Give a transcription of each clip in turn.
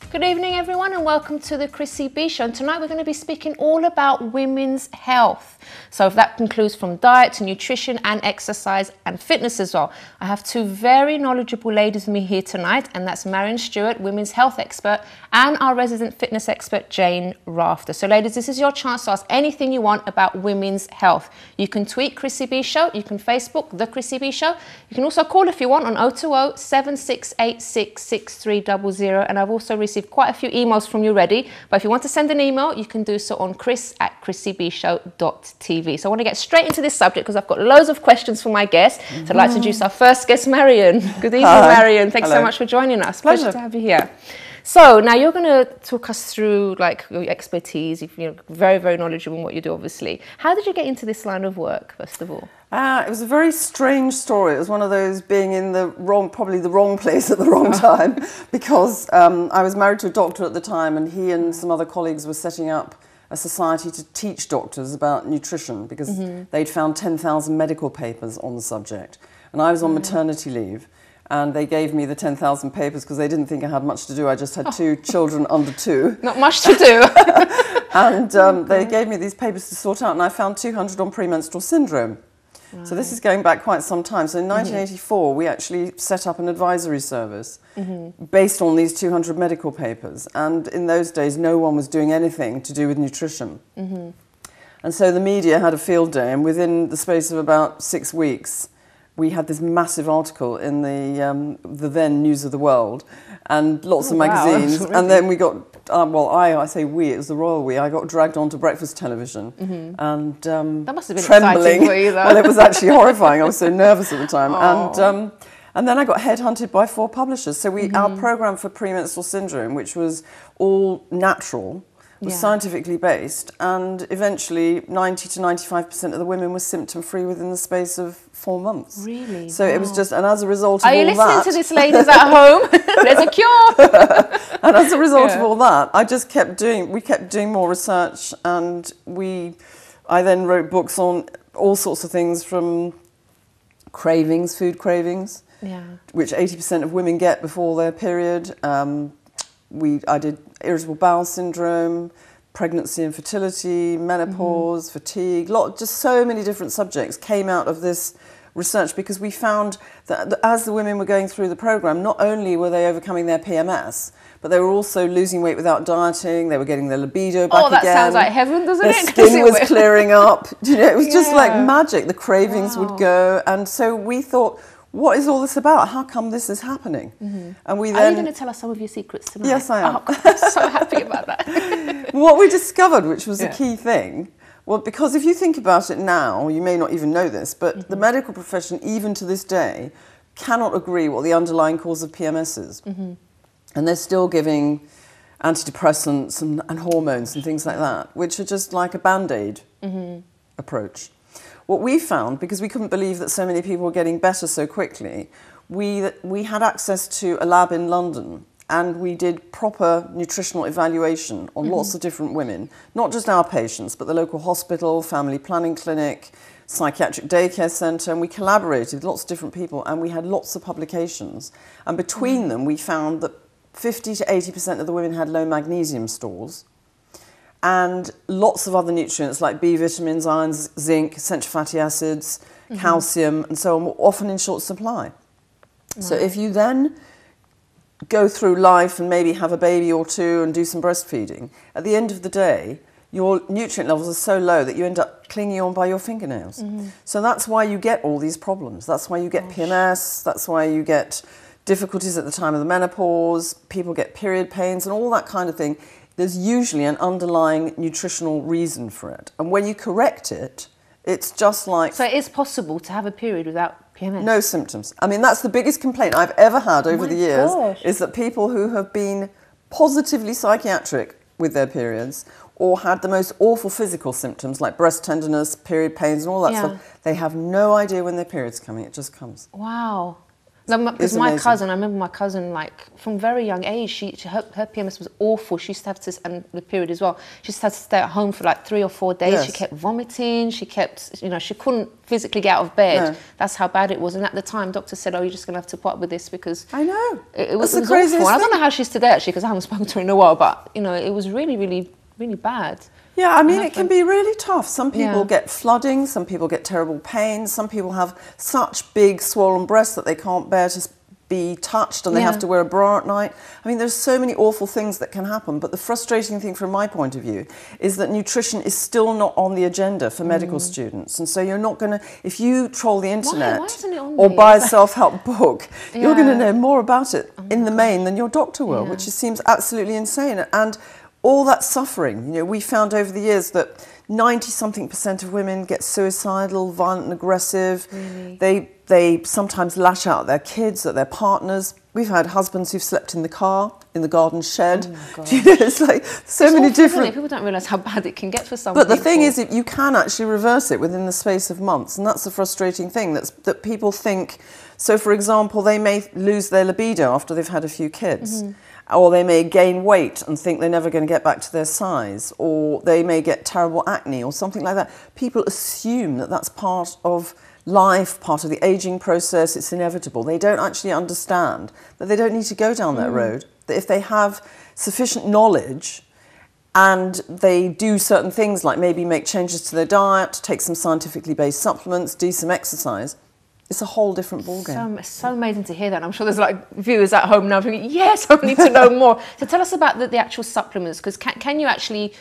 Good evening everyone and welcome to the Chrissy B Show. And tonight we're going to be speaking all about women's health. So that includes from diet to nutrition and exercise and fitness as well. I have two very knowledgeable ladies with me here tonight, and that's Marion Stewart, women's health expert, and our resident fitness expert, Jane Rafter. So ladies, this is your chance to ask anything you want about women's health. You can tweet Chrissy B Show, you can Facebook The Chrissy B Show, you can also call if you want on 020 7686 6300, and I've also received quite a few emails from you already, but if you want to send an email, you can do so on chris@chrissybshow.tv. So I want to get straight into this subject because I've got loads of questions for my guests. So I'd like to introduce our first guest, Marion. Good evening, Marion. Thanks so much for joining us. Pleasure to have you here. So now you're going to talk us through like your expertise. You're very, very knowledgeable in what you do, obviously. How did you get into this line of work, first of all? It was a very strange story. It was one of those being in the wrong, probably the wrong place at the wrong time, because I was married to a doctor at the time, and he and some other colleagues were setting up a society to teach doctors about nutrition, because they'd found 10,000 medical papers on the subject. And I was on maternity leave, and they gave me the 10,000 papers because they didn't think I had much to do. I just had two children under 2. Not much to do. And they gave me these papers to sort out, and I found 200 on premenstrual syndrome. Right. So this is going back quite some time. So in 1984, we actually set up an advisory service based on these 200 medical papers. And in those days, no one was doing anything to do with nutrition. And so the media had a field day, and within the space of about 6 weeks, we had this massive article in the then News of the World, and lots of magazines. Wow, and then we got, well, I say we, it was the royal we. I got dragged onto breakfast television, and that must have been trembling. Exciting for you, though. Well, it was actually horrifying. I was so nervous at the time, and then I got headhunted by 4 publishers. So our program for premenstrual syndrome, which was all natural, was scientifically based, and eventually 90 to 95% of the women were symptom-free within the space of 4 months. Really? So it was just, and as a result of all that... Are you listening to this, ladies at home? There's a cure! And as a result of all that, we kept doing more research, and I then wrote books on all sorts of things, from cravings, food cravings, which 80% of women get before their period. I did irritable bowel syndrome, pregnancy and fertility, menopause, fatigue, just so many different subjects came out of this research, because we found that as the women were going through the program, not only were they overcoming their PMS, but they were also losing weight without dieting. They were getting their libido back again. Oh, that sounds like heaven, doesn't it? Their skin was clearing up. You know, it was just like magic. The cravings would go. And so we thought, what is all this about? How come this is happening? And we then... Are you going to tell us some of your secrets tonight? Yes, I am. Oh, I'm so happy about that. What we discovered, which was the key thing, well, because if you think about it now, you may not even know this, but the medical profession, even to this day, cannot agree what the underlying cause of PMS is. And they're still giving antidepressants and hormones and things like that, which are just like a Band-Aid approach. What we found, because we couldn't believe that so many people were getting better so quickly, we had access to a lab in London, and we did proper nutritional evaluation on lots of different women, not just our patients, but the local hospital, family planning clinic, psychiatric daycare centre, and we collaborated with lots of different people, and we had lots of publications. And between them, we found that 50 to 80% of the women had low magnesium stores, and lots of other nutrients like B vitamins, irons, zinc, essential fatty acids, calcium, and so on, were often in short supply. So if you then go through life and maybe have a baby or 2 and do some breastfeeding, at the end of the day, your nutrient levels are so low that you end up clinging on by your fingernails. So that's why you get all these problems. That's why you get PMS, that's why you get difficulties at the time of the menopause, people get period pains and all that kind of thing. There's usually an underlying nutritional reason for it. And when you correct it, it's just like... So it is possible to have a period without PMS? No symptoms. I mean, that's the biggest complaint I've ever had over the years, is that people who have been positively psychiatric with their periods, or had the most awful physical symptoms like breast tenderness, period pains and all that stuff, they have no idea when their period's coming. It just comes. Wow. Because my cousin, I remember my cousin, like, from very young age, her PMS was awful. She used to have to, and the period as well, she used to have to stay at home for like 3 or 4 days. Yes. She kept vomiting. She kept, you know, she couldn't physically get out of bed. No. That's how bad it was. And at the time, doctor said, oh, you're just going to have to put up with this because... I know. It was awful. I don't know how she's today, actually, because I haven't spoken to her in a while, but, you know, it was really, really, really bad. Yeah, I mean, it can be really tough. Some people get flooding, some people get terrible pain, some people have such big swollen breasts that they can't bear to be touched and they have to wear a bra at night. I mean, there's so many awful things that can happen, but the frustrating thing from my point of view is that nutrition is still not on the agenda for medical students. And so you're not going to, if you troll the internet or buy a self-help book, you're going to know more about it in the main than your doctor will, which seems absolutely insane. And all that suffering, you know, we found over the years that 90-something% of women get suicidal, violent and aggressive. Really? They sometimes lash out at their kids, at their partners. We've had husbands who've slept in the car, in the garden shed. Oh my God. You know, it's like so many different... People don't realise how bad it can get for some people. But the thing is, you can actually reverse it within the space of months, and that's the frustrating thing, that people think... So, for example, they may lose their libido after they've had a few kids. Or they may gain weight and think they're never going to get back to their size, or they may get terrible acne or something like that. People assume that that's part of life, part of the aging process, it's inevitable. They don't actually understand that they don't need to go down that road, that if they have sufficient knowledge and they do certain things like maybe make changes to their diet, take some scientifically based supplements, do some exercise, it's a whole different ballgame. So amazing to hear that. I'm sure there's like viewers at home now thinking, yes, I need to know more. So tell us about the actual supplements, because can you actually,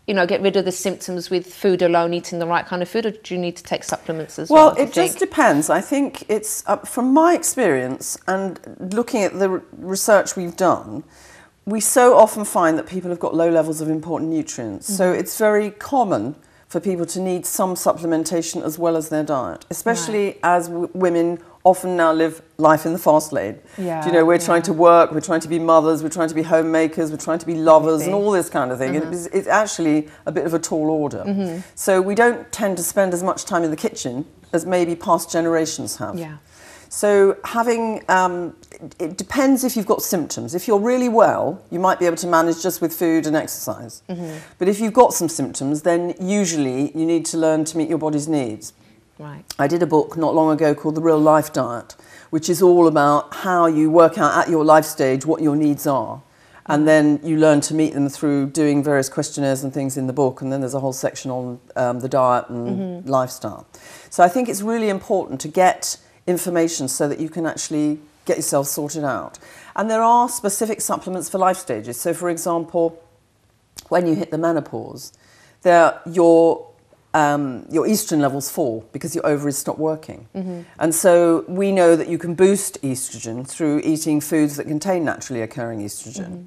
you know, get rid of the symptoms with food alone, eating the right kind of food, or do you need to take supplements as well? Well, it just depends. I think it's, from my experience and looking at the research we've done, we so often find that people have got low levels of important nutrients. So it's very common for people to need some supplementation as well as their diet, especially as women often now live life in the fast lane. Yeah, you know, we're trying to work, we're trying to be mothers, we're trying to be homemakers, we're trying to be lovers and all this kind of thing. It's actually a bit of a tall order. So we don't tend to spend as much time in the kitchen as maybe past generations have. Yeah. So having, it depends if you've got symptoms. If you're really well, you might be able to manage just with food and exercise. But if you've got some symptoms, then usually you need to learn to meet your body's needs. Right. I did a book not long ago called The Real Life Diet, which is all about how you work out at your life stage what your needs are. And then you learn to meet them through doing various questionnaires and things in the book. And then there's a whole section on the diet and lifestyle. So I think it's really important to get information so that you can actually get yourself sorted out. And there are specific supplements for life stages. So, for example, when you hit the menopause, your estrogen levels fall because your ovaries stop working. And so we know that you can boost estrogen through eating foods that contain naturally occurring estrogen.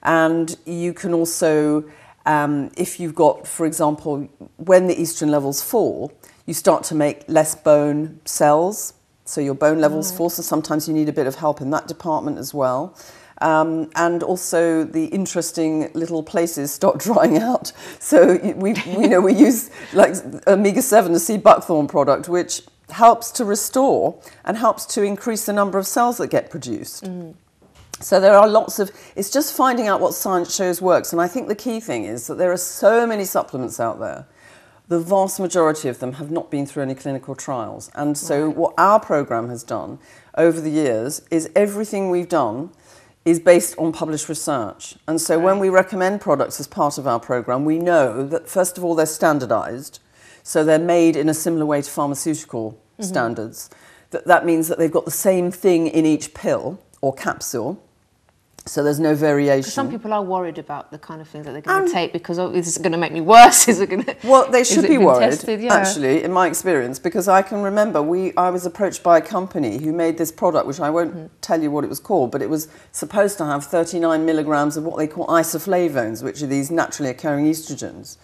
And you can also, if you've got, for example, when the estrogen levels fall, you start to make less bone cells. So your bone levels fall, so sometimes you need a bit of help in that department as well. And also the interesting little places start drying out. So we use like omega-7, the sea buckthorn product, which helps to restore and helps to increase the number of cells that get produced. So there are lots of, it's just finding out what science shows works. And I think the key thing is that there are so many supplements out there. The vast majority of them have not been through any clinical trials. And so what our program has done over the years is everything we've done is based on published research. And so when we recommend products as part of our program, we know that first of all, they're standardized. So they're made in a similar way to pharmaceutical standards. That means that they've got the same thing in each pill or capsule. So there's no variation. Some people are worried about the kind of things that they're going to take because, oh, is it going to make me worse? Is it going to? Well, they should be worried, actually, in my experience, because I can remember I was approached by a company who made this product, which I won't tell you what it was called, but it was supposed to have 39 milligrams of what they call isoflavones, which are these naturally occurring estrogens.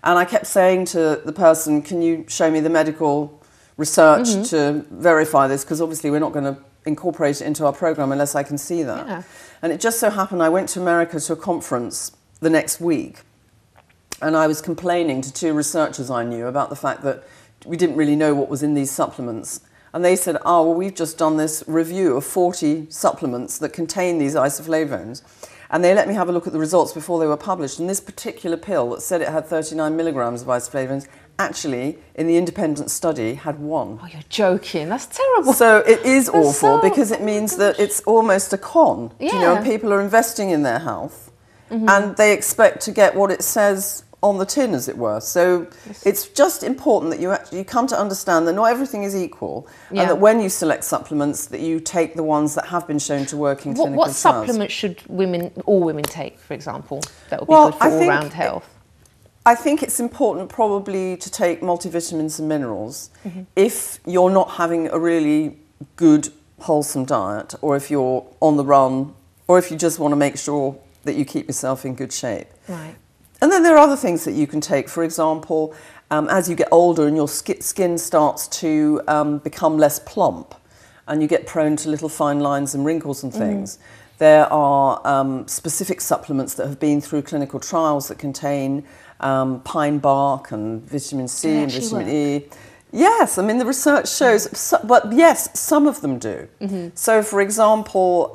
And I kept saying to the person, can you show me the medical research to verify this? Because obviously we're not going to incorporate it into our program unless I can see that. Yeah. And it just so happened I went to America to a conference the next week, and I was complaining to two researchers I knew about the fact that we didn't really know what was in these supplements. And they said, oh, well, we've just done this review of 40 supplements that contain these isoflavones. And they let me have a look at the results before they were published. And this particular pill that said it had 39 milligrams of isoflavones actually, in the independent study, had 1. Oh, you're joking. That's terrible. So it is awful because it means that it's almost a con. Yeah. You know, people are investing in their health and they expect to get what it says on the tin, as it were. So it's just important that you come to understand that not everything is equal and that when you select supplements that you take the ones that have been shown to work in clinical trials. What supplements should all women take, for example, that would be good for all-round health? I think it's important probably to take multivitamins and minerals if you're not having a really good, wholesome diet, or if you're on the run, or if you just want to make sure that you keep yourself in good shape. Right. And then there are other things that you can take. For example, as you get older and your skin starts to become less plump and you get prone to little fine lines and wrinkles and things, there are specific supplements that have been through clinical trials that contain pine bark and vitamin C and vitamin E. Yes, I mean, the research shows, but yes, some of them do. So, for example...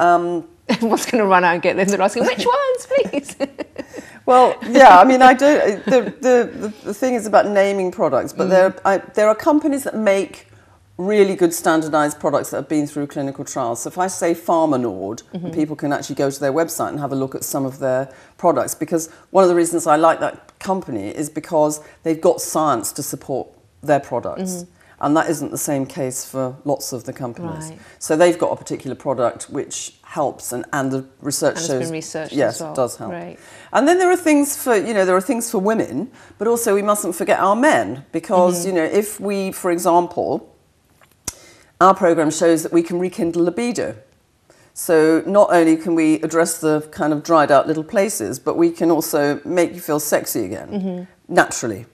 Everyone's going to run out and get them. They're asking, which ones, please? Well, yeah, I mean, I do. The thing is about naming products, but there are companies that make really good standardised products that have been through clinical trials. So if I say Pharmanord, people can actually go to their website and have a look at some of their products, because one of the reasons I like that company is because they've got science to support their products. And that isn't the same case for lots of the companies. Right. So they've got a particular product which helps, and the research shows... And it's been researched yes, as well. It does help. Right. And then there are things for, there are things for women, but also we mustn't forget our men, because, if we, for example, our programme shows that we can rekindle libido. So not only can we address the kind of dried out little places, but we can also make you feel sexy again, naturally.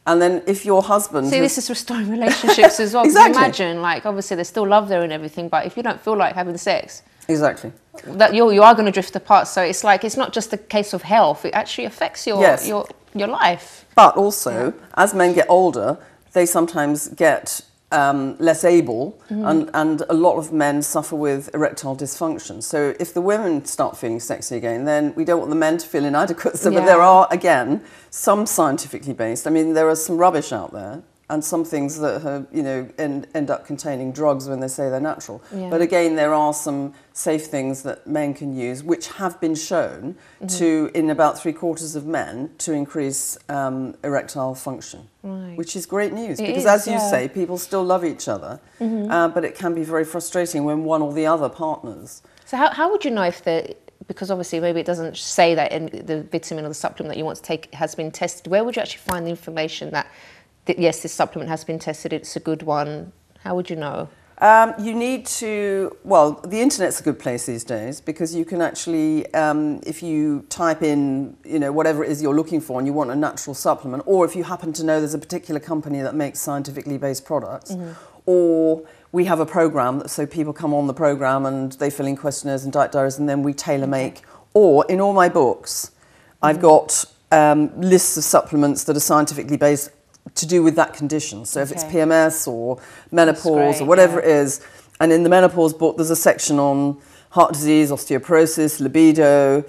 And then if your husband... See, this is restoring relationships as well. Exactly. Imagine, like, obviously there's still love there and everything, but if you don't feel like having sex... Exactly. That you are going to drift apart. So it's like, it's not just a case of health. It actually affects your life. But also, as men get older, they sometimes get less able, and a lot of men suffer with erectile dysfunction. So if the women start feeling sexy again, then we don't want the men to feel inadequate. So, but there are, again, some scientifically based. I mean, there are some rubbish out there, and some things that have, end up containing drugs when they say they're natural. Yeah. But again, there are some safe things that men can use, which have been shown to, in about 3/4 of men, to increase erectile function, which is great news. Because as you say, people still love each other, but it can be very frustrating when one or the other partners. So how would you know if because obviously maybe it doesn't say that in the vitamin or the supplement that you want to take has been tested, where would you actually find the information that yes, this supplement has been tested, it's a good one? How would you know? You need to, well, the internet's a good place these days, because you can actually, if you type in, whatever it is you're looking for and you want a natural supplement, or if you happen to know there's a particular company that makes scientifically based products, or we have a programme, so people come on the programme and they fill in questionnaires and diet diaries, and then we tailor make, or in all my books, I've got lists of supplements that are scientifically based to do with that condition. So if it's PMS or menopause or whatever it is, and in the menopause book there's a section on heart disease, osteoporosis, libido,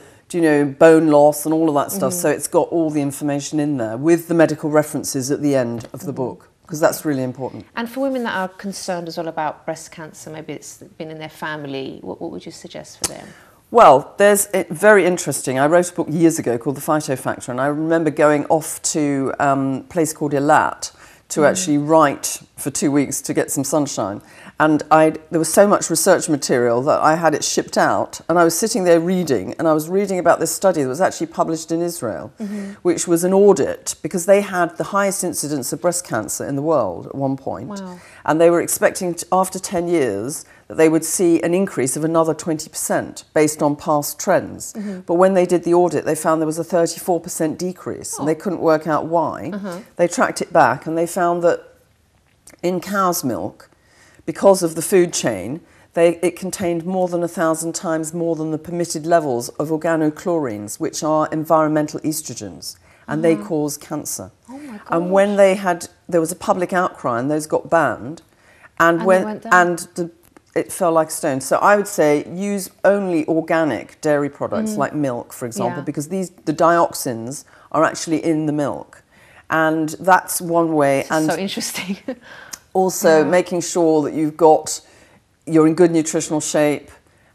bone loss and all of that stuff. So it's got all the information in there with the medical references at the end of the book, because that's really important. And for women that are concerned as well about breast cancer, maybe it's been in their family, what would you suggest for them? Well, there's very interesting. I wrote a book years ago called The Phyto Factor, and I remember going off to a place called Eilat to actually write for 2 weeks to get some sunshine. And there was so much research material that I had it shipped out, and I was sitting there reading, and I was reading about this study that was actually published in Israel, which was an audit, because they had the highest incidence of breast cancer in the world at one point. Wow. And they were expecting, after 10 years, that they would see an increase of another 20% based on past trends. But when they did the audit, they found there was a 34% decrease, and they couldn't work out why. They tracked it back, and they found that in cow's milk, because of the food chain, it contained more than 1,000 times more than the permitted levels of organochlorines, which are environmental estrogens, and they cause cancer. Oh my gosh. And when there was a public outcry, and those got banned, it fell like a stone. So I would say use only organic dairy products like milk, for example, because the dioxins are actually in the milk. And that's one way. And so interesting. Also making sure that you're in good nutritional shape.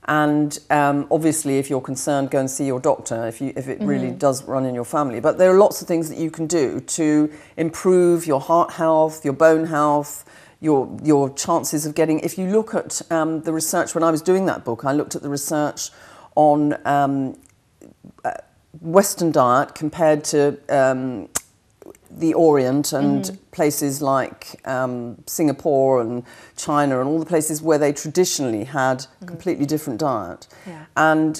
And obviously, if you're concerned, go and see your doctor if it really does run in your family. But there are lots of things that you can do to improve your heart health, your bone health, your chances of getting... If you look at the research, when I was doing that book, I looked at the research on Western diet compared to the Orient and places like Singapore and China and all the places where they traditionally had a completely different diet. Yeah. And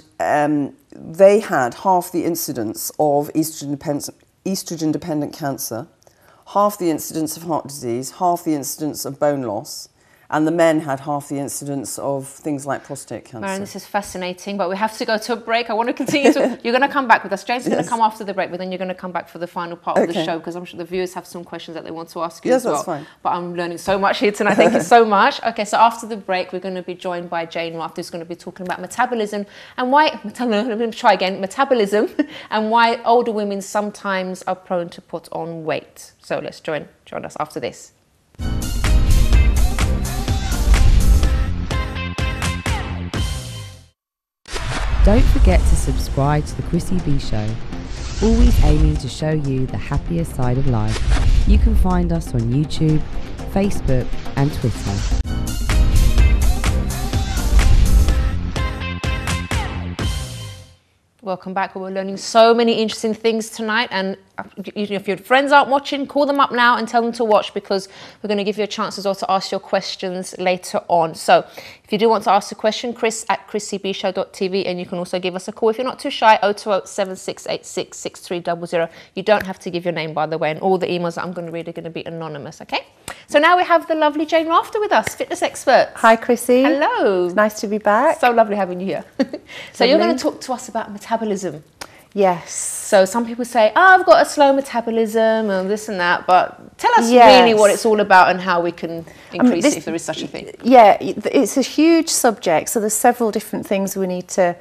they had half the incidence of estrogen-dependent cancer, half the incidence of heart disease, half the incidence of bone loss, and the men had half the incidence of things like prostate cancer. Marion, this is fascinating, but we have to go to a break. I want to continue to... You're going to come back with us. James is going to come after the break, but then you're going to come back for the final part of the show, because I'm sure the viewers have some questions that they want to ask you as well. Yes, that's fine. But I'm learning so much here tonight. Thank you so much. Okay, so after the break, we're going to be joined by Jane Raft, who's going to be talking about metabolism and why... Let me try again. Metabolism and why older women sometimes are prone to put on weight. So let's join us after this. Don't forget to subscribe to the Chrissy B Show, always aiming to show you the happier side of life. You can find us on YouTube, Facebook and Twitter. Welcome back. We're learning so many interesting things tonight, and if your friends aren't watching, call them up now and tell them to watch, because we're going to give you a chance as well to ask your questions later on. So if you do want to ask a question, chris@chrissybshow.tv, and you can also give us a call if you're not too shy, 020-7686-6300. You don't have to give your name, by the way, and all the emails that I'm going to read are going to be anonymous, okay? So now we have the lovely Jane Rafter with us, fitness expert. Hi, Chrissy. Hello. It's nice to be back. So lovely having you here. So you're going to talk to us about metabolism. Yes. So some people say, oh, I've got a slow metabolism and this and that, but tell us really what it's all about and how we can increase it if there is such a thing. Yeah, it's a huge subject, so there's several different things we need to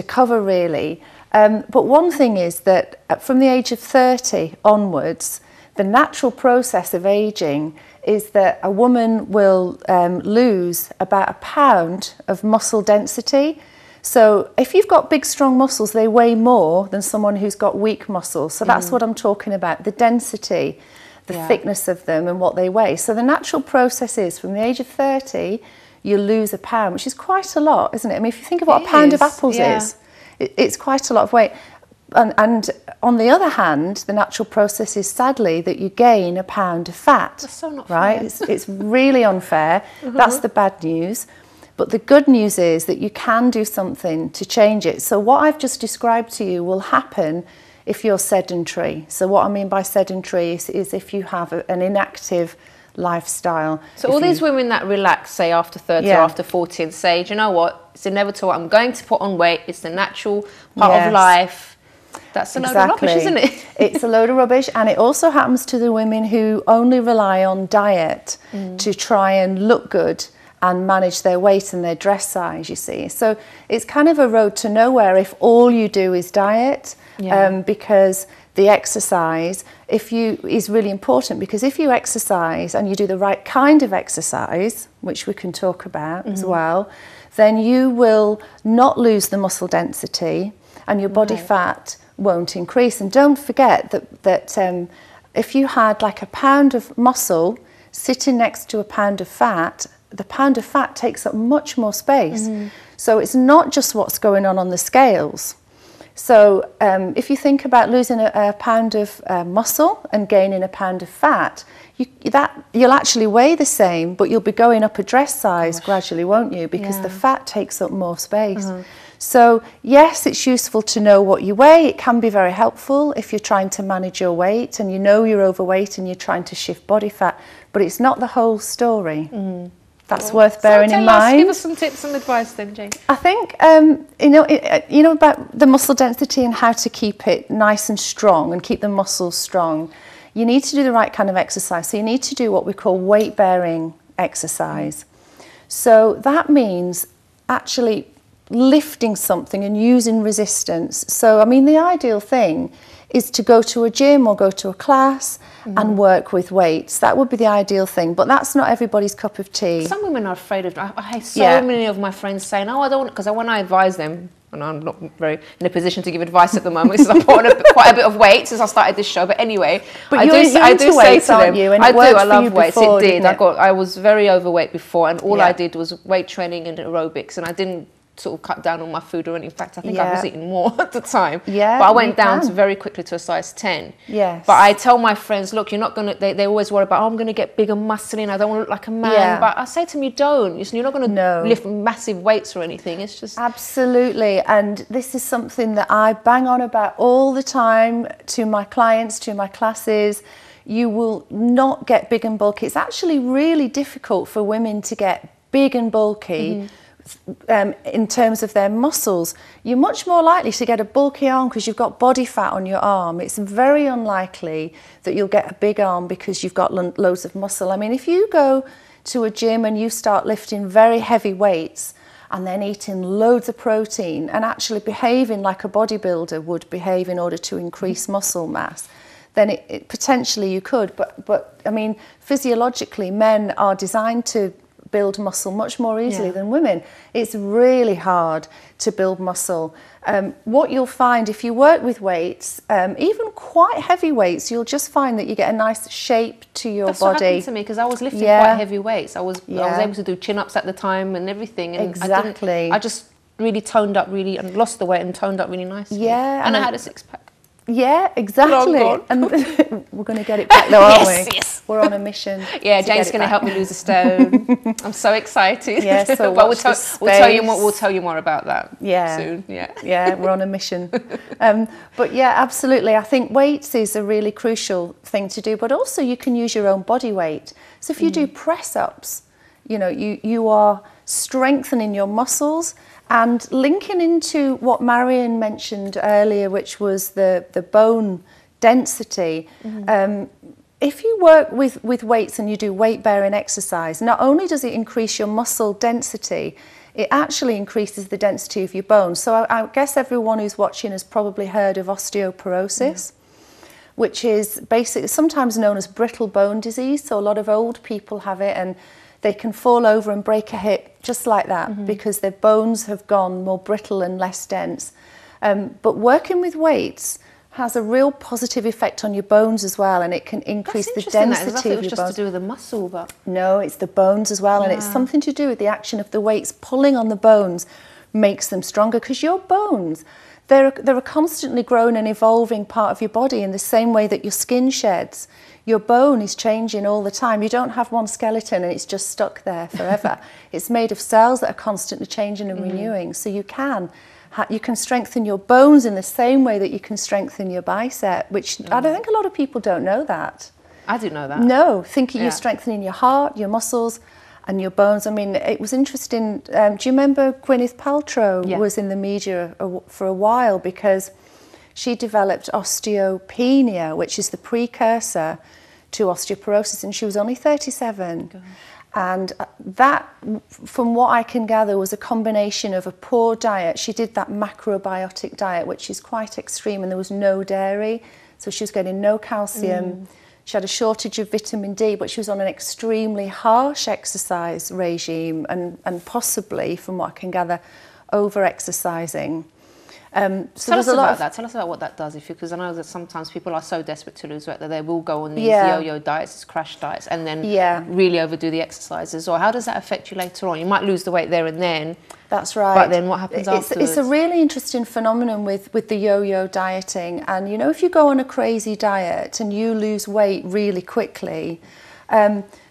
cover really. But one thing is that from the age of 30 onwards, the natural process of aging is that a woman will lose about a pound of muscle density. So if you've got big, strong muscles, they weigh more than someone who's got weak muscles. So that's what I'm talking about, the density, the thickness of them and what they weigh. So the natural process is from the age of 30, you lose a pound, which is quite a lot, isn't it? I mean, if you think of what a pound of apples is, it's quite a lot of weight. And on the other hand, the natural process is sadly that you gain a pound of fat. That's so not fair. Right? It's really unfair. That's the bad news. But the good news is that you can do something to change it. So what I've just described to you will happen if you're sedentary. So what I mean by sedentary is if you have an inactive lifestyle. So all these women that relax, say after 30 or after 40, and say, do you know what, it's inevitable, I'm going to put on weight, it's the natural part of life. That's a load of rubbish, isn't it? It's a load of rubbish, and it also happens to the women who only rely on diet to try and look good and manage their weight and their dress size, you see. So it's kind of a road to nowhere if all you do is diet, because the exercise is really important, because if you exercise and you do the right kind of exercise, which we can talk about as well, then you will not lose the muscle density and your body fat won't increase. And don't forget that if you had like a pound of muscle sitting next to a pound of fat, the pound of fat takes up much more space. So it's not just what's going on the scales. So if you think about losing a pound of muscle and gaining a pound of fat, you'll actually weigh the same, but you'll be going up a dress size gradually, won't you? Because the fat takes up more space. So yes, it's useful to know what you weigh. It can be very helpful if you're trying to manage your weight and you know you're overweight and you're trying to shift body fat, but it's not the whole story. That's worth bearing in mind. Give us some tips and advice then, Jane. I think, you know about the muscle density and how to keep it nice and strong and keep the muscles strong. You need to do the right kind of exercise. So you need to do what we call weight-bearing exercise. So that means actually lifting something and using resistance. So, I mean, the ideal thing is to go to a gym or go to a class and work with weights. That would be the ideal thing, but that's not everybody's cup of tea. Some women are afraid of, I have so many of my friends saying, oh, I don't, because when I advise them, and I'm not very in a position to give advice at the moment because I put on quite a bit of weight since I started this show. But anyway, I do say to them, I love weights. It did. I was very overweight before, and all I did was weight training and aerobics, and I didn't sort of cut down on my food or anything. In fact, I think I was eating more at the time. Yeah, but I went down very quickly to a size 10. Yes. But I tell my friends, look, you're not going to, they always worry about, oh, I'm going to get big and muscly and I don't want to look like a man. Yeah. But I say to them, you don't. You're not going to lift massive weights or anything. It's just... Absolutely. And this is something that I bang on about all the time to my clients, to my classes. You will not get big and bulky. It's actually really difficult for women to get big and bulky. In terms of their muscles. You're much more likely to get a bulky arm because you've got body fat on your arm. It's very unlikely that you'll get a big arm because you've got loads of muscle. I mean, if you go to a gym and you start lifting very heavy weights and then eating loads of protein and actually behaving like a bodybuilder would behave in order to increase muscle mass, then it potentially you could. But I mean, physiologically, men are designed to build muscle much more easily than women. It's really hard to build muscle. What you'll find if you work with weights, even quite heavy weights, you'll just find that you get a nice shape to your body. That's what happened to me because I was lifting quite heavy weights. I was able to do chin-ups at the time and everything. And exactly. I just really toned up and lost the weight and toned up really nicely. Yeah. And I had a six-pack. Yeah, exactly. And we're going to get it back though, aren't we? Yes. We're on a mission. Yeah, Jane's going to help me lose a stone. I'm so excited. Yeah, so but we'll tell you more about that soon. Yeah, we're on a mission. But yeah, absolutely. I think weights is a really crucial thing to do, but also you can use your own body weight. So if you do press-ups, you know, you are strengthening your muscles. And linking into what Marion mentioned earlier, which was the bone density, if you work with weights and you do weight-bearing exercise, not only does it increase your muscle density, it actually increases the density of your bones. So I guess everyone who's watching has probably heard of osteoporosis, which is basically sometimes known as brittle bone disease. So a lot of old people have it, and they can fall over and break a hip just like that because their bones have gone more brittle and less dense. But working with weights has a real positive effect on your bones as well, and it can increase the density of your bones. Just to do with the muscle, but no, it's the bones as well, and it's something to do with the action of the weights pulling on the bones makes them stronger, because your bones, they're a constantly growing and evolving part of your body in the same way that your skin sheds. Your bone is changing all the time. You don't have one skeleton and it's just stuck there forever. It's made of cells that are constantly changing and renewing. So you can strengthen your bones in the same way that you can strengthen your bicep, which I don't think a lot of people don't know that. I didn't know that. No, thinking you're strengthening your heart, your muscles and your bones. I mean, it was interesting. Do you remember Gwyneth Paltrow was in the media for a while because she developed osteopenia, which is the precursor to osteoporosis, and she was only 37. God. And that, from what I can gather, was a combination of a poor diet. She did that macrobiotic diet, which is quite extreme, and there was no dairy, so she was getting no calcium. She had a shortage of vitamin D, but she was on an extremely harsh exercise regime and possibly, from what I can gather, over-exercising. So tell us about that. Tell us about what that does, because I know that sometimes people are so desperate to lose weight that they will go on these yo-yo diets, crash diets, and then really overdo the exercises. Or how does that affect you later on? You might lose the weight there and then. That's right. But then what happens afterwards? It's a really interesting phenomenon with the yo-yo dieting. And you know, if you go on a crazy diet and you lose weight really quickly,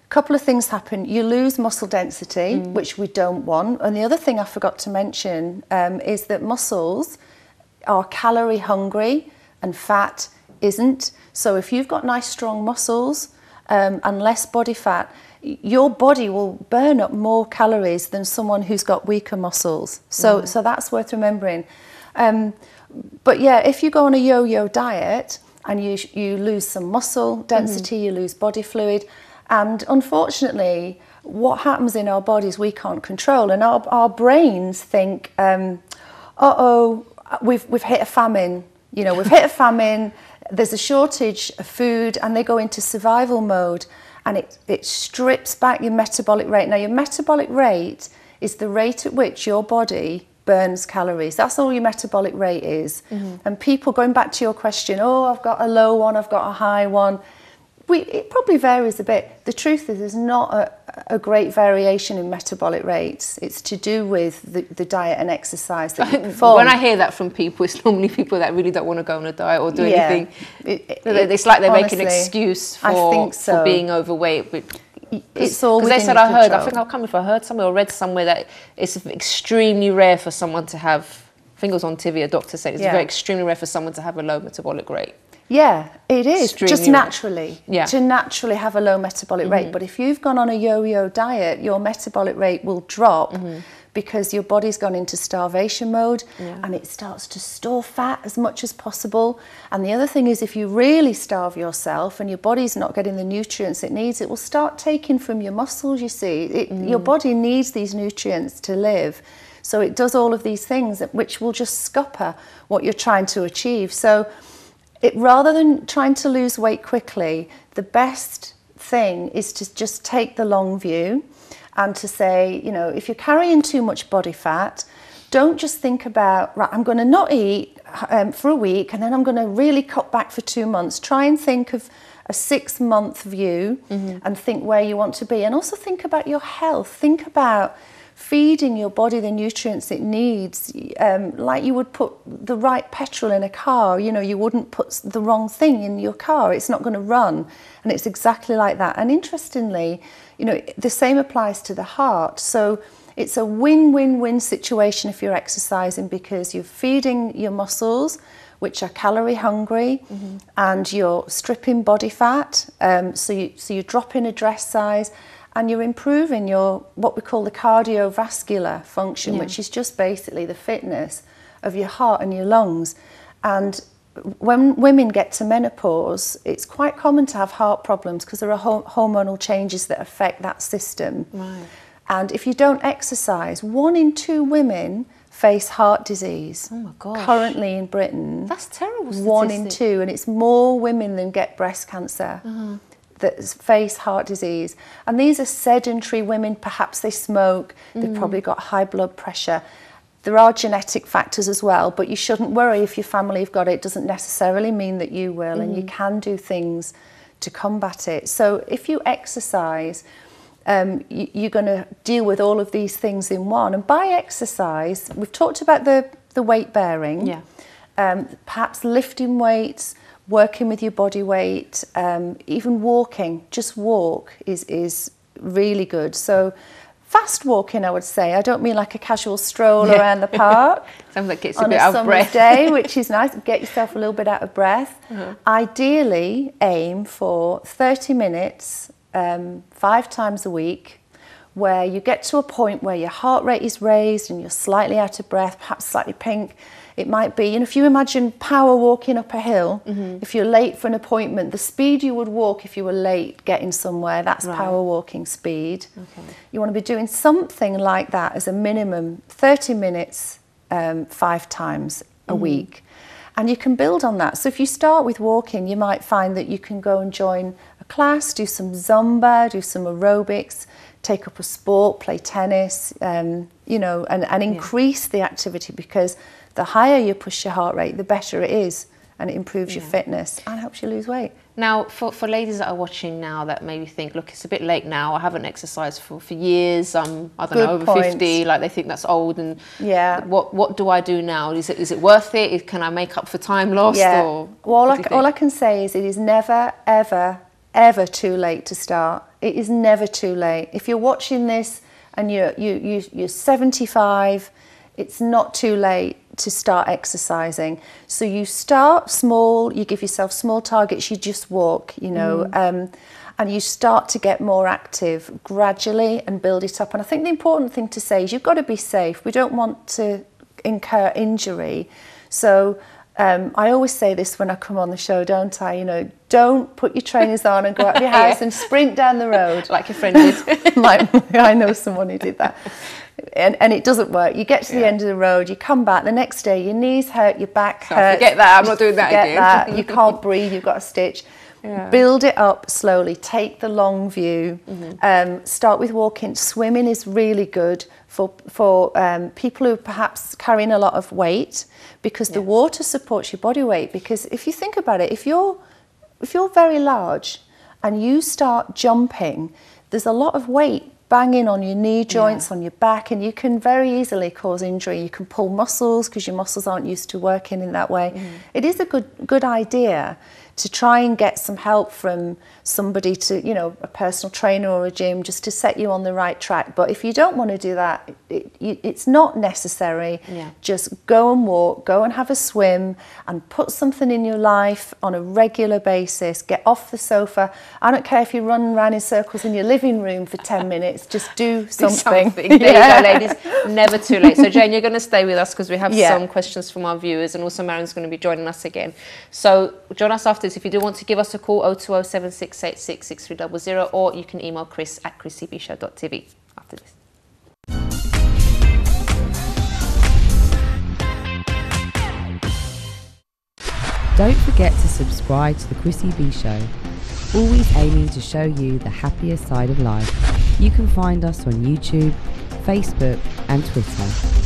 couple of things happen. You lose muscle density, which we don't want. And the other thing I forgot to mention is that muscles are calorie hungry and fat isn't. So if you've got nice strong muscles and less body fat, your body will burn up more calories than someone who's got weaker muscles. So that's worth remembering. But yeah, if you go on a yo-yo diet and you lose some muscle density, you lose body fluid, and unfortunately, what happens in our bodies we can't control, and our brains think, uh-oh, we've hit a famine, you know, we've hit a famine, there's a shortage of food, and they go into survival mode, and it strips back your metabolic rate. Now, your metabolic rate is the rate at which your body burns calories. That's all your metabolic rate is. And people, going back to your question, oh, I've got a low one, I've got a high one, it probably varies a bit. The truth is there's not a great variation in metabolic rates. It's to do with the diet and exercise that you perform. When I hear that from people, it's normally people that really don't want to go on a diet or do anything. It's like they make an excuse for being overweight. But it's all because they said, I think I can't remember if I heard somewhere or read somewhere that it's extremely rare for someone to have, I think it was on TV, a doctor said it's very extremely rare for someone to have a low metabolic rate. Yeah, it is. Extremely just naturally. Yeah. To naturally have a low metabolic rate. But if you've gone on a yo-yo diet, your metabolic rate will drop because your body's gone into starvation mode and it starts to store fat as much as possible. And the other thing is, if you really starve yourself and your body's not getting the nutrients it needs, it will start taking from your muscles, you see. Your body needs these nutrients to live. So it does all of these things which will just scupper what you're trying to achieve. So rather than trying to lose weight quickly, the best thing is to just take the long view and to say, you know, if you're carrying too much body fat, don't just think about, right, I'm going to not eat for a week and then I'm going to really cut back for 2 months. Try and think of a 6-month view and think where you want to be. And also think about your health. Think about feeding your body the nutrients it needs, like you would put the right petrol in a car. You know, you wouldn't put the wrong thing in your car. It's not going to run. And it's exactly like that. And interestingly, you know, the same applies to the heart. So it's a win-win-win situation if you're exercising, because you're feeding your muscles, which are calorie hungry, and you're stripping body fat. So you're dropping a dress size, and you're improving your, what we call the cardiovascular function, which is just basically the fitness of your heart and your lungs. And when women get to menopause, it's quite common to have heart problems because there are hormonal changes that affect that system. Right. And if you don't exercise, 1 in 2 women face heart disease. Oh my gosh. Currently in Britain. That's terrible statistic. 1 in 2, and it's more women than get breast cancer. That face heart disease. And these are sedentary women. Perhaps they smoke, they've probably got high blood pressure. There are genetic factors as well, but you shouldn't worry if your family have got it. It doesn't necessarily mean that you will, and you can do things to combat it. So if you exercise, you're going to deal with all of these things in one. And by exercise, we've talked about the weight bearing, perhaps lifting weights, working with your body weight, even walking, just walk is really good. So fast walking, I would say. I don't mean like a casual stroll around the park. Sounds like it's a bit out of breath. On a summer's day, which is nice. Get yourself a little bit out of breath. Ideally, aim for 30 minutes, 5 times a week, where you get to a point where your heart rate is raised and you're slightly out of breath, perhaps slightly pink. It might be, if you imagine power walking up a hill, if you're late for an appointment, the speed you would walk if you were late getting somewhere, that's power walking speed. You want to be doing something like that as a minimum, 30 minutes, 5 times a week. And you can build on that. So if you start with walking, you might find that you can go and join a class, do some Zumba, do some aerobics, take up a sport, play tennis, and increase the activity, because the higher you push your heart rate, the better it is, and it improves your fitness and helps you lose weight. Now, for ladies that are watching now that maybe think, look, it's a bit late now, I haven't exercised for years, I'm, I don't know, over 50, like they think that's old, and what do I do now? Is it worth it? Can I make up for time lost? Or well, all I can say is it is never, ever, ever too late to start. It is never too late. If you're watching this and you're 75, it's not too late to start exercising. So you start small, you give yourself small targets, you just walk, and you start to get more active gradually and build it up. And I think the important thing to say is you've got to be safe. We don't want to incur injury. So I always say this when I come on the show, don't I? You know, don't put your trainers on and go out of your house and sprint down the road. Like your friend did. Like, I know someone who did that. And it doesn't work. You get to the end of the road, you come back, the next day your knees hurt, your back hurts. Forget that, I'm not doing that again. That. You can't breathe, you've got a stitch. Yeah. Build it up slowly, take the long view, start with walking. Swimming is really good for people who are perhaps carrying a lot of weight, because the water supports your body weight. Because if you think about it, if you're very large and you start jumping, there's a lot of weight banging on your knee joints, on your back, and you can very easily cause injury. You can pull muscles because your muscles aren't used to working in that way. It is a good idea to try and get some help from somebody, to, you know, a personal trainer or a gym, just to set you on the right track. But if you don't want to do that, it's not necessary. Just go and walk, go and have a swim, and put something in your life on a regular basis. Get off the sofa. I don't care if you run around in circles in your living room for 10 minutes, just do something. There you go, ladies. Never too late. So Jane, you're going to stay with us because we have some questions from our viewers, and also Marion's going to be joining us again. So join us after this. If you do want to give us a call, 020 7686 6300, or you can email chris@chrissybshow.tv after this. Don't forget to subscribe to the Chrissy B Show, always aiming to show you the happier side of life. You can find us on YouTube, Facebook and Twitter.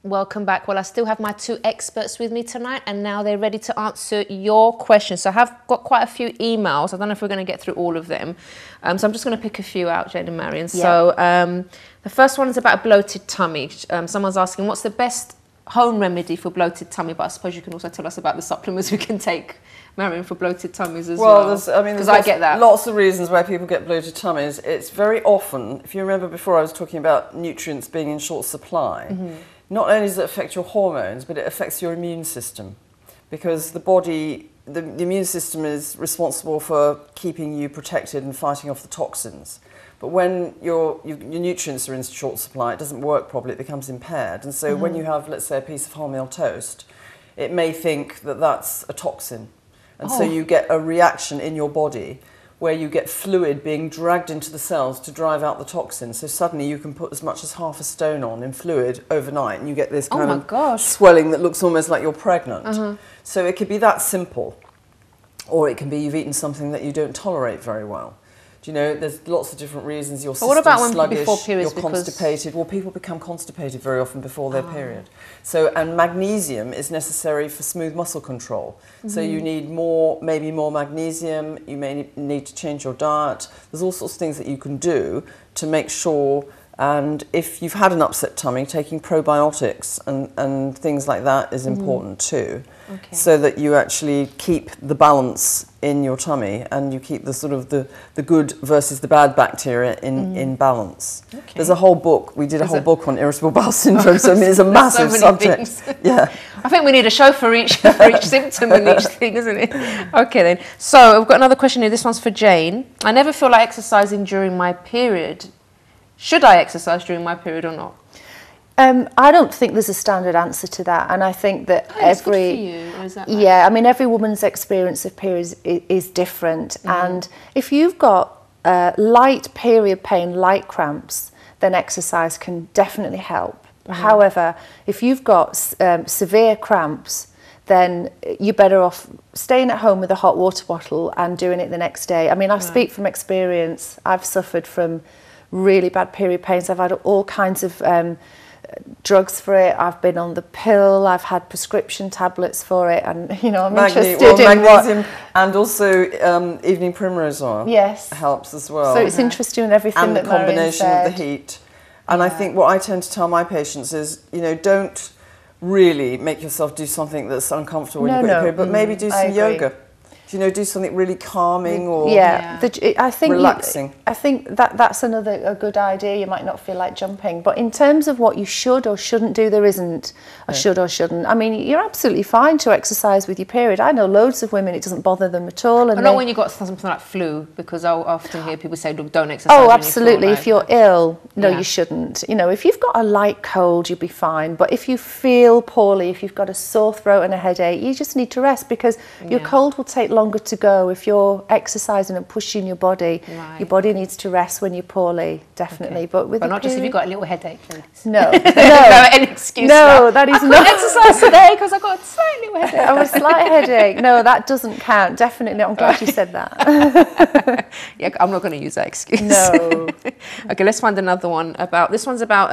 Welcome back. Well, I still have my two experts with me tonight, and now they're ready to answer your questions. So I have got quite a few emails. I don't know if we're going to get through all of them. So I'm just going to pick a few out, Jane and Marion. So the first one is about a bloated tummy. Someone's asking, what's the best home remedy for bloated tummy? But I suppose you can also tell us about the supplements we can take, Marion, for bloated tummies as well. Well, there's I get that. Lots of reasons why people get bloated tummies. It's very often, if you remember before I was talking about nutrients being in short supply, not only does it affect your hormones, but it affects your immune system, because the body, the immune system is responsible for keeping you protected and fighting off the toxins. But when your nutrients are in short supply, it doesn't work properly, it becomes impaired. And so when you have, let's say, a piece of wholemeal toast, it may think that that's a toxin. And so you get a reaction in your body where you get fluid being dragged into the cells to drive out the toxins. So suddenly you can put as much as half a stone on in fluid overnight, and you get this kind of swelling that looks almost like you're pregnant. So it could be that simple. Or it can be you've eaten something that you don't tolerate very well. Do you know, there's lots of different reasons. Your system's sluggish, before periods, you're constipated. Well, people become constipated very often before their period. So, and magnesium is necessary for smooth muscle control. So you need more, maybe more magnesium. You may need to change your diet. There's all sorts of things that you can do to make sure. And if you've had an upset tummy, taking probiotics and things like that is important too. So that you actually keep the balance in your tummy, and you keep the sort of the good versus the bad bacteria in balance. There's a whole book. We did a whole book on irritable bowel syndrome. So I mean, it's a massive subject. I think we need a show for each symptom and each thing, isn't it? Okay then. So I've got another question here. This one's for Jane. I never feel like exercising during my period. Should I exercise during my period or not? I don't think there's a standard answer to that, and I think that every I mean, every woman's experience of periods is different, and if you've got light period pain, light cramps, then exercise can definitely help. However, if you've got severe cramps, then you're better off staying at home with a hot water bottle and doing it the next day. I mean, I speak from experience. I've suffered from really bad period pains. I've had all kinds of drugs for it. I've been on the pill. I've had prescription tablets for it, and you know, I'm interested in magnesium and also evening primrose oil. Helps as well. So it's interesting in everything and that the combination of the heat. And I think what I tend to tell my patients is, you know, don't really make yourself do something that's uncomfortable when you've got your period, but maybe do some yoga. you know, do something really calming or I think relaxing. I think that's a good idea. You might not feel like jumping, but in terms of what you should or shouldn't do, there isn't a should or shouldn't. I mean, you're absolutely fine to exercise with your period. I know loads of women it doesn't bother them at all. And not when you've got something like flu, because I'll often hear people say, look, don't exercise. Oh, absolutely. If you're ill, no, Yeah. you shouldn't. You know, if you've got a light cold, you'll be fine. But if you feel poorly, if you've got a sore throat and a headache, you just need to rest, because your cold will take longer to go. If you're exercising and pushing your body needs to rest when you're poorly, definitely. But with not just if you've got a little headache, ladies. No, no, any excuse. no, that is I not. couldn't exercise today because I got a slight little headache. Oh, a slight headache. No, that doesn't count. Definitely. I'm glad you said that. Yeah, I'm not going to use that excuse. No. Okay, let's find another one. This one's about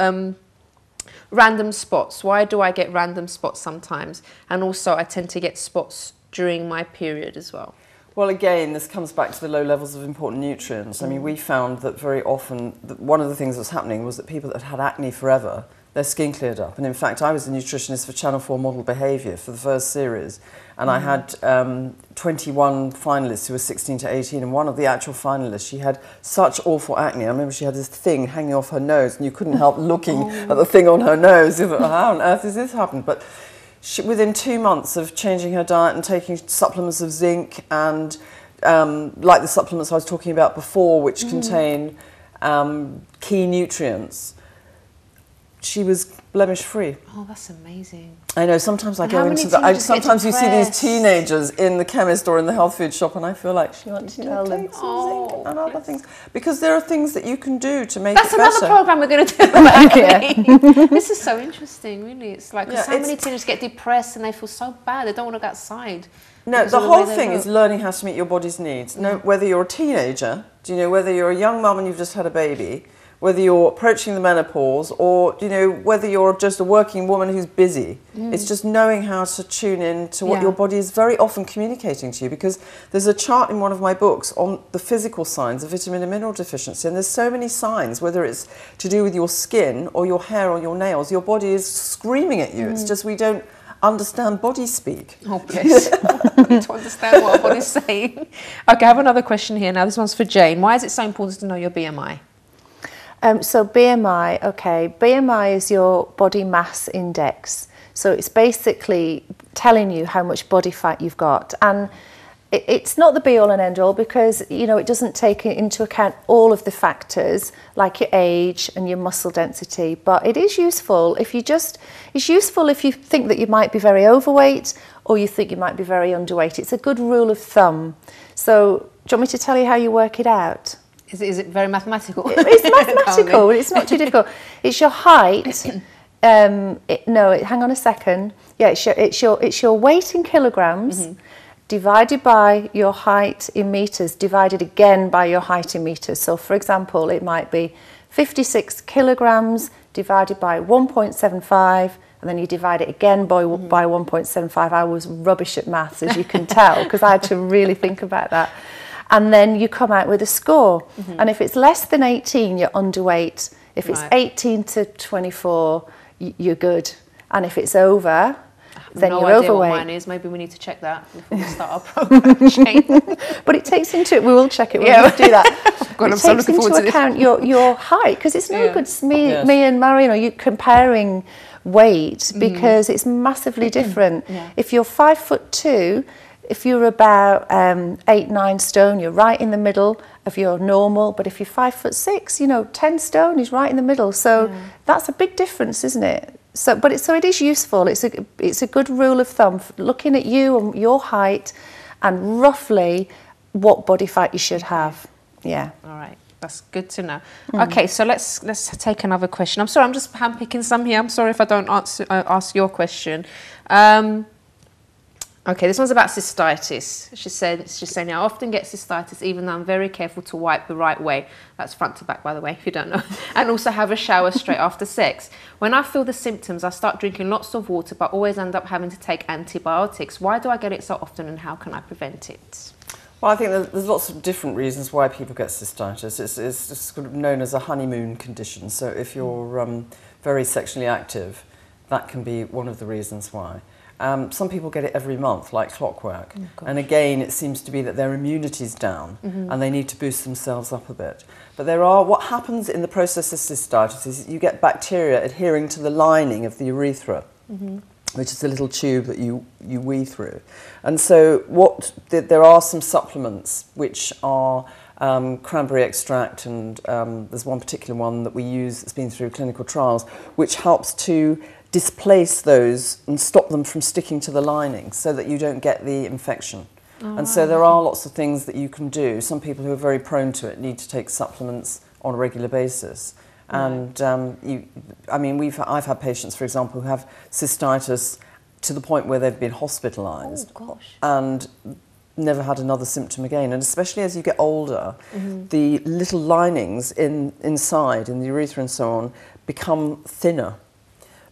random spots. Why do I get random spots sometimes? And also, I tend to get spots during my period as well. Well, again, this comes back to the low levels of important nutrients. I mean, we found that very often, one of the things that was happening was that people that had acne forever, their skin cleared up. And in fact, I was a nutritionist for Channel 4 Model Behaviour for the first series. And I had 21 finalists who were 16 to 18. And one of the actual finalists, she had such awful acne. I remember she had this thing hanging off her nose, and you couldn't help looking at the thing on her nose. You thought, how on earth has this happened? But within 2 months of changing her diet and taking supplements of zinc and like the supplements I was talking about before, which contain key nutrients, she was blemish-free. Oh, that's amazing. I know, sometimes I go into the... Sometimes you see these teenagers in the chemist or in the health food shop, and I feel like she wants to tell them zinc and other things. Because there are things that you can do to make it better. That's another programme we're going to do about acne. This is so interesting, really. It's like, so many teenagers get depressed and they feel so bad, they don't want to go outside. No, the whole thing is learning how to meet your body's needs. No, whether you're a teenager, do you know, whether you're a young mum and you've just had a baby, whether you're approaching the menopause, or, you know, whether you're just a working woman who's busy. It's just knowing how to tune in to what your body is very often communicating to you, because there's a chart in one of my books on the physical signs of vitamin and mineral deficiency, and there's so many signs, whether it's to do with your skin or your hair or your nails, your body is screaming at you. It's just we don't understand body speak. Oh, bless. We need to understand what our body's saying. Okay, I have another question here now. This one's for Jane. Why is it so important to know your BMI? So BMI, okay, BMI is your body mass index. So it's basically telling you how much body fat you've got. And it's not the be all and end all, because, you know, it doesn't take into account all of the factors like your age and your muscle density. But it is useful if it's useful if you think that you might be very overweight or you think you might be very underweight. It's a good rule of thumb. So do you want me to tell you how you work it out? Is it very mathematical? It's mathematical. It's not too difficult. It's your height. Hang on a second. Yeah, it's your weight in kilograms divided by your height in meters, divided again by your height in meters. So, for example, it might be 56 kilograms divided by 1.75, and then you divide it again by 1.75. I was rubbish at maths, as you can tell, because I had to really think about that. And then you come out with a score. And if it's less than 18, you're underweight. If it's 18 to 24, you're good. And if it's over, then you're overweight. What mine is. Maybe we need to check that before we start our program. But it takes into it. We will check it. We will do that. God, it takes into account your height, because it's no good. Me and Marion, you comparing weight, because it's massively different. If you're 5'2", if you're about 8-9 stone, you're right in the middle of your normal. But if you're 5'6", you know, 10 stone is right in the middle. So that's a big difference, isn't it? So, it is useful. It's a good rule of thumb, looking at you and your height, and roughly what body fat you should have. Yeah. All right. That's good to know. Okay, so let's take another question. I'm sorry, I'm just handpicking some here. I'm sorry if I don't ask your question. Okay, this one's about cystitis. She's saying, I often get cystitis even though I'm very careful to wipe the right way. That's front to back, by the way, if you don't know. And also have a shower straight after sex. When I feel the symptoms, I start drinking lots of water, but always end up having to take antibiotics. Why do I get it so often, and how can I prevent it? Well, I think there's lots of different reasons why people get cystitis. It's sort of known as a honeymoon condition. So if you're very sexually active, that can be one of the reasons why. Some people get it every month, like clockwork. And again, it seems to be that their immunity's down and they need to boost themselves up a bit. But what happens in the process of cystitis is you get bacteria adhering to the lining of the urethra, which is a little tube that you wee through. And so there are some supplements which are cranberry extract, and there's one particular one that we use that's been through clinical trials, which helps to displace those and stop them from sticking to the lining so that you don't get the infection. And so there are lots of things that you can do. Some people who are very prone to it need to take supplements on a regular basis. And I've had patients, for example, who have cystitis to the point where they've been hospitalised and never had another symptom again. And especially as you get older, the little linings inside in the urethra and so on become thinner.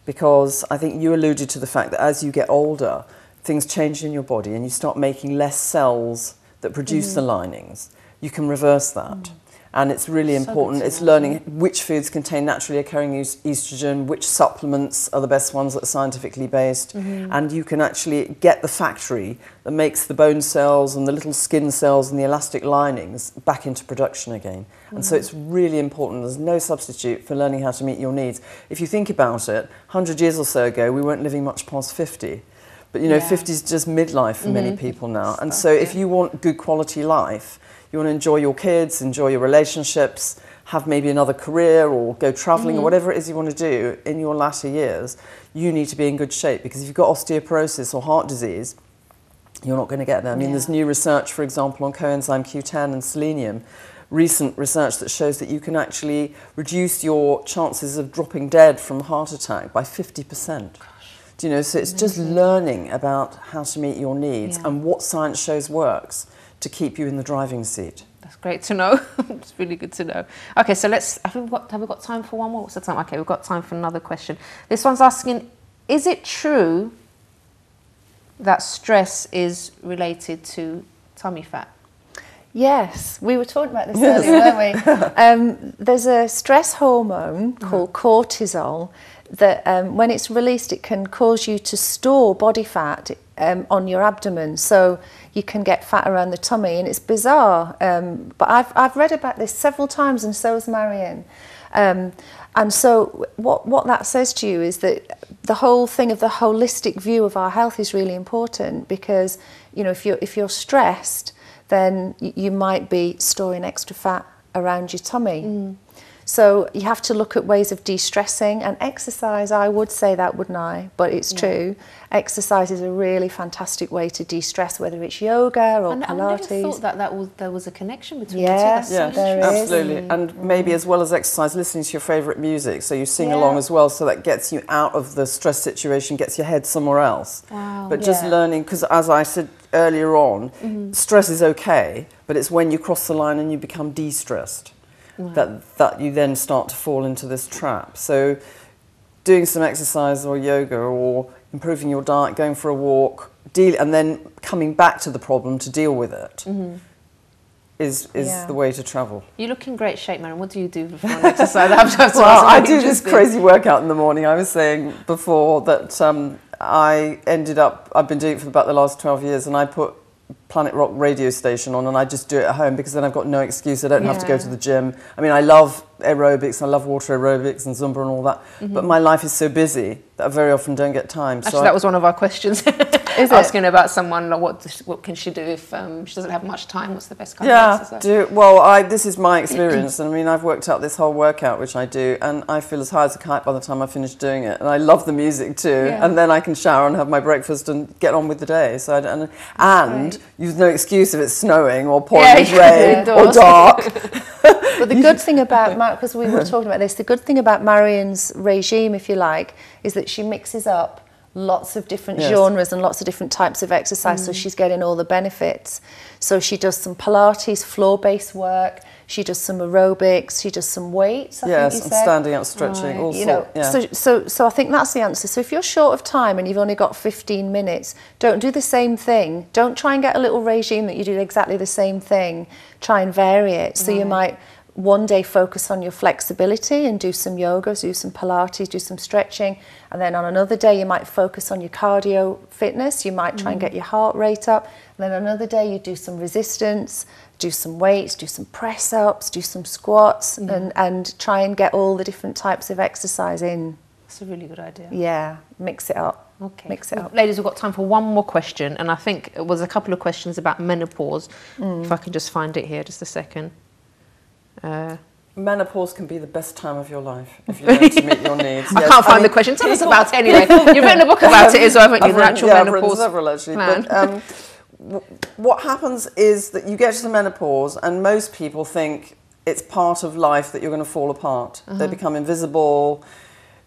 Because I think you alluded to the fact that as you get older, things change in your body and you start making less cells that produce the linings. You can reverse that. And it's really important. It's learning which foods contain naturally occurring estrogen, which supplements are the best ones that are scientifically based. And you can actually get the factory that makes the bone cells and the little skin cells and the elastic linings back into production again. And so it's really important. There's no substitute for learning how to meet your needs. If you think about it, 100 years or so ago, we weren't living much past 50. But, 50 is just midlife for many people now. And so if you want good quality life, you want to enjoy your kids, enjoy your relationships, have maybe another career or go travelling or whatever it is you want to do in your latter years, you need to be in good shape, because if you've got osteoporosis or heart disease, you're not going to get there. I mean, there's new research, for example, on coenzyme Q10 and selenium, recent research that shows that you can actually reduce your chances of dropping dead from a heart attack by 50%. So it's just learning about how to meet your needs and what science shows works to keep you in the driving seat. That's great to know. It's really good to know. Okay, so have we got time for one more? What's the time? Okay, we've got time for another question. This one's asking, is it true that stress is related to tummy fat? Yes, we were talking about this earlier, weren't we? There's a stress hormone called cortisol that when it's released, it can cause you to store body fat on your abdomen, so you can get fat around the tummy. And it's bizarre, but I've read about this several times, and so has Marion. And so what that says to you is that the whole thing of the holistic view of our health is really important, because if you're stressed, then you might be storing extra fat around your tummy. So you have to look at ways of de-stressing, and exercise, I would say that, wouldn't I? But it's true. Exercise is a really fantastic way to de-stress, whether it's yoga or Pilates. I never thought that there was a connection between the two. Yes, there is. Absolutely. And maybe as well as exercise, listening to your favourite music, so you sing along as well, so that gets you out of the stress situation, gets your head somewhere else. Wow. But just learning, because as I said earlier on, stress is okay, but it's when you cross the line and you become de-stressed. That you then start to fall into this trap. So doing some exercise or yoga or improving your diet, going for a walk, and then coming back to the problem to deal with it is the way to travel. You look in great shape, Marion. What do you do before an exercise? I do this crazy workout in the morning. I was saying before that I've been doing it for about the last 12 years, and I put Planet Rock radio station on, and I just do it at home, because then I've got no excuse. I don't have to go to the gym. I mean, I love aerobics, I love water aerobics and Zumba and all that, but my life is so busy that I very often don't get time. Actually, that was one of our questions. Asking about someone, like, what can she do if she doesn't have much time? What's the best kind of exercise? This is my experience, and I mean, I've worked out this whole workout which I do, and I feel as high as a kite by the time I finish doing it, and I love the music too. And then I can shower and have my breakfast and get on with the day. So and you've no excuse if it's snowing or pouring rain or dark. But the good thing about, because we were talking about this, the good thing about Marion's regime, if you like, is that she mixes up lots of different genres and lots of different types of exercise, so she's getting all the benefits. So she does some Pilates, floor-based work, she does some aerobics, she does some weights, I think you said. And standing up, stretching, all sorts. So I think that's the answer. So if you're short of time and you've only got 15 minutes, don't do the same thing. Don't try and get a little regime that you do exactly the same thing. Try and vary it. So you might one day focus on your flexibility and do some yoga, do some Pilates, do some stretching. And then on another day, you might focus on your cardio fitness. You might try and get your heart rate up. And then another day, you do some resistance, do some weights, do some press ups, do some squats, and try and get all the different types of exercise in. That's a really good idea. Yeah, mix it up. Okay. Mix it up. Ladies, we've got time for one more question, and I think it was a couple of questions about menopause. If I can just find it here, just a second. Menopause can be the best time of your life if you learn to meet your needs. I can't find the question. Tell us about it anyway. You've written a book about it as well, haven't you? The actual menopause. I've written several actually. But what happens is that you get to the menopause, and most people think it's part of life that you're going to fall apart. They become invisible.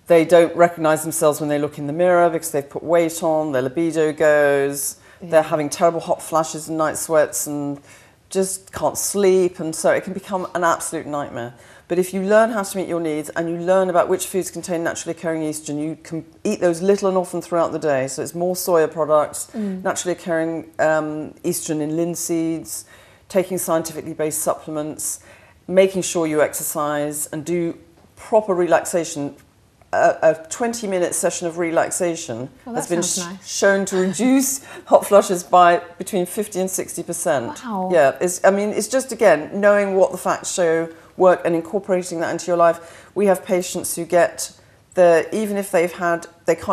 They don't recognise themselves when they look in the mirror because they've put weight on. Their libido goes. They're having terrible hot flashes and night sweats and just can't sleep, and so it can become an absolute nightmare. But if you learn how to meet your needs and you learn about which foods contain naturally occurring estrogen, you can eat those little and often throughout the day. So it's more soya products, naturally occurring estrogen in linseeds, taking scientifically based supplements, making sure you exercise and do proper relaxation. A 20-minute session of relaxation has been shown to reduce hot flushes by between 50 and 60%. Wow. Yeah, it's just, again, knowing what the facts show, work, and incorporating that into your life. We have patients who get even if they can't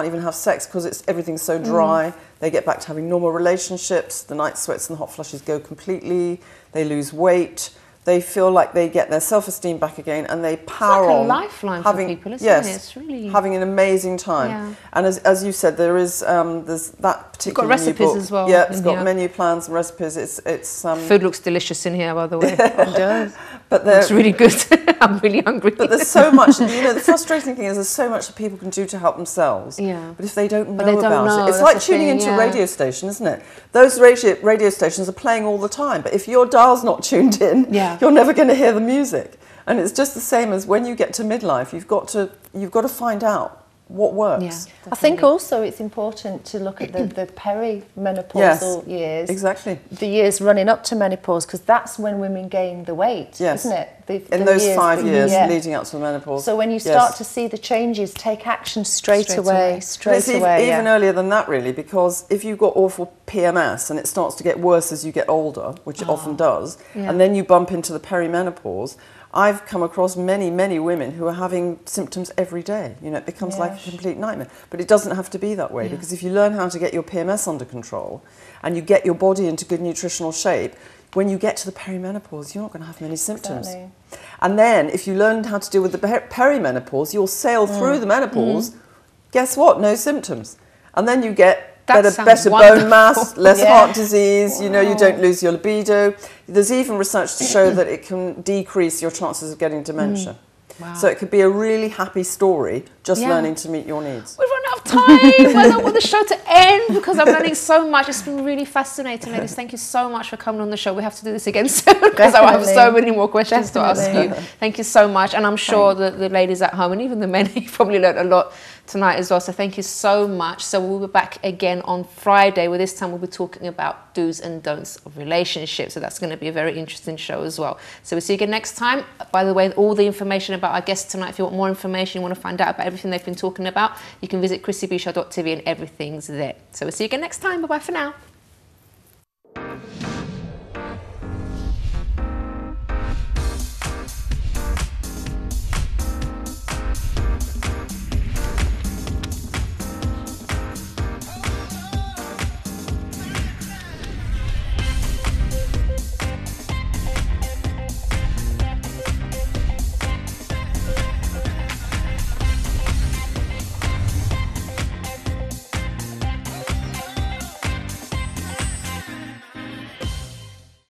even have sex because everything's so dry, they get back to having normal relationships, the night sweats and the hot flushes go completely, they lose weight. They feel like they get their self-esteem back again, and they power on. It's like a lifeline for people, isn't it? It's really having an amazing time. Yeah. And as you said, there's that particular. You've got recipes book. as well. Yeah, it's got menu plans and recipes. It's food looks delicious in here, by the way. It does. But it's really good. I'm really hungry. But there's so much. The frustrating thing is there's so much that people can do to help themselves. Yeah. But if they don't know about it, it's that's like tuning into a radio station, isn't it? Those radio stations are playing all the time, but if your dial's not tuned in, you're never going to hear the music. And it's just the same as when you get to midlife. You've got to find out what works. Yeah, I think also it's important to look at the perimenopausal years. Exactly. The years running up to menopause, because that's when women gain the weight, isn't it? In those 5 years leading up to the menopause. So when you start to see the changes, take action straight away. Even earlier than that, really, because if you've got awful PMS and it starts to get worse as you get older, which it often does, and then you bump into the perimenopause, I've come across many, many women who are having symptoms every day. It becomes like a complete nightmare. But it doesn't have to be that way, because if you learn how to get your PMS under control and you get your body into good nutritional shape, when you get to the perimenopause, you're not going to have many symptoms. Exactly. And then if you learn how to deal with the perimenopause, you'll sail through the menopause, guess what? No symptoms. And then you get better bone mass, less heart disease, you don't lose your libido. There's even research to show that it can decrease your chances of getting dementia. Wow. So it could be a really happy story, just learning to meet your needs. We've run out of time. I don't want the show to end because I'm learning so much. It's been really fascinating, ladies. Thank you so much for coming on the show. We have to do this again soon because I have so many more questions to ask you. Thank you so much. And I'm sure that the ladies at home and even the men, you probably learned a lot tonight as well. So thank you so much. So we'll be back again on Friday, where this time we'll be talking about do's and don'ts of relationships. So that's going to be a very interesting show as well. So we'll see you again next time. By the way, all the information about our guests tonight, if you want more information, you want to find out about everything they've been talking about, you can visit chrissybshow.tv and everything's there. So we'll see you again next time. Bye-bye for now.